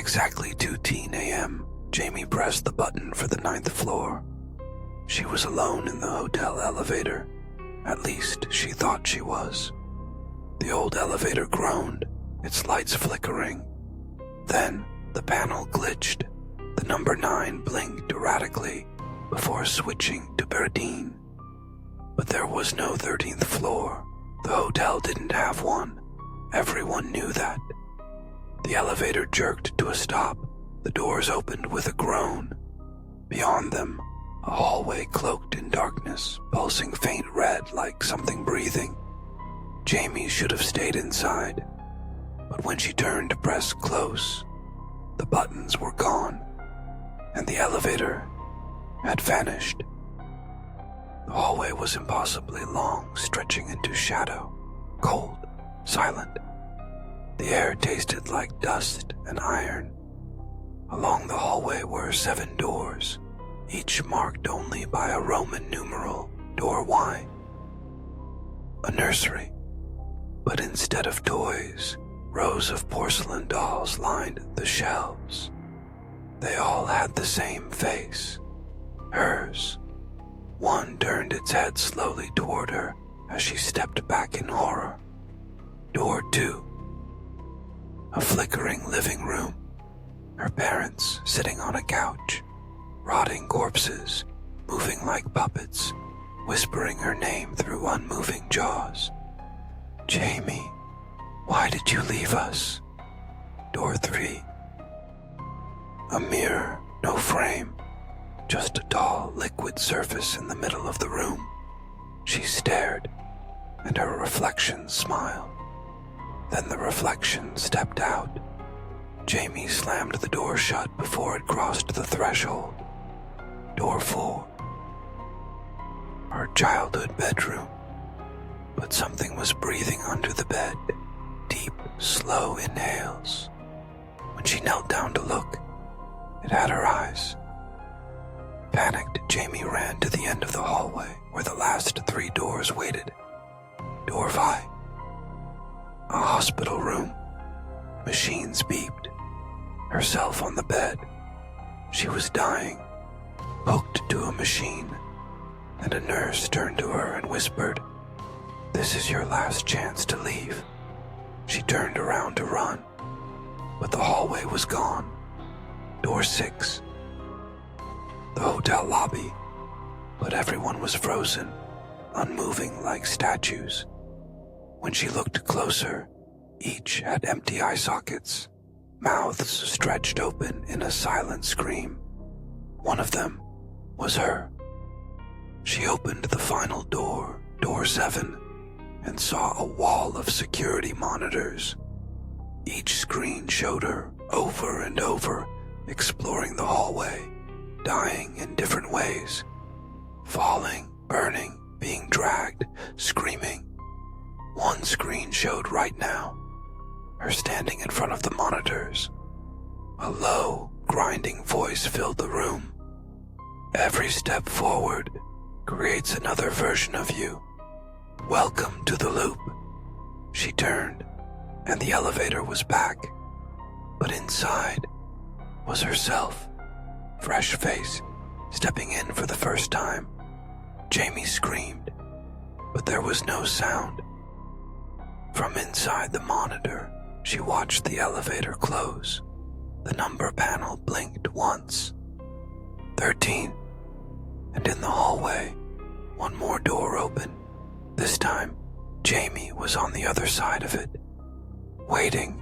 exactly 2:10 a.m., Jamie pressed the button for the 9th floor. She was alone in the hotel elevator. At least, she thought she was. The old elevator groaned, its lights flickering. Then, the panel glitched. The number 9 blinked erratically before switching to Berdine. But there was no 13th floor. The hotel didn't have one. Everyone knew that. The elevator jerked to a stop. The doors opened with a groan. Beyond them, a hallway cloaked in darkness, pulsing faint red like something breathing. Jamie should have stayed inside, but when she turned to press close, the buttons were gone, and the elevator had vanished. The hallway was impossibly long, stretching into shadow, cold, silent. The air tasted like dust and iron. Along the hallway were 7 doors, each marked only by a Roman numeral, door Y. A nursery, but instead of toys, rows of porcelain dolls lined the shelves. They all had the same face, hers. One turned its head slowly toward her as she stepped back in horror. Door 2. A flickering living room. Her parents sitting on a couch, rotting corpses, moving like puppets, whispering her name through unmoving jaws. Jamie, why did you leave us? Door 3. A mirror, no frame, just a dull liquid surface in the middle of the room. She stared, and her reflection smiled. Then the reflection stepped out. Jamie slammed the door shut before it crossed the threshold. Door 4. Her childhood bedroom. But something was breathing under the bed, deep, slow inhales. When she knelt down to look, it had her eyes. Panicked, Jamie ran to the end of the hallway where the last 3 doors waited. Door 5. A hospital room. Machines beeped. Herself on the bed. She was dying, hooked to a machine, and a nurse turned to her and whispered, "This is your last chance to leave." She turned around to run, but the hallway was gone. Door 6. The hotel lobby, but everyone was frozen, unmoving like statues. When she looked closer, each had empty eye sockets, mouths stretched open in a silent scream. One of them was her. She opened the final door, door 7, and saw a wall of security monitors. Each screen showed her over and over, exploring the hallway, dying in different ways, falling, burning, being dragged, screaming. One screen showed right now, her standing in front of the monitors. A low, grinding voice filled the room. "Every step forward creates another version of you. Welcome to the loop." She turned, and the elevator was back. But inside was herself, fresh-faced, stepping in for the first time. Jamie screamed, but there was no sound. From inside the monitor, she watched the elevator close. The number panel blinked once. 13. And in the hallway, one more door opened. This time, Jamie was on the other side of it, waiting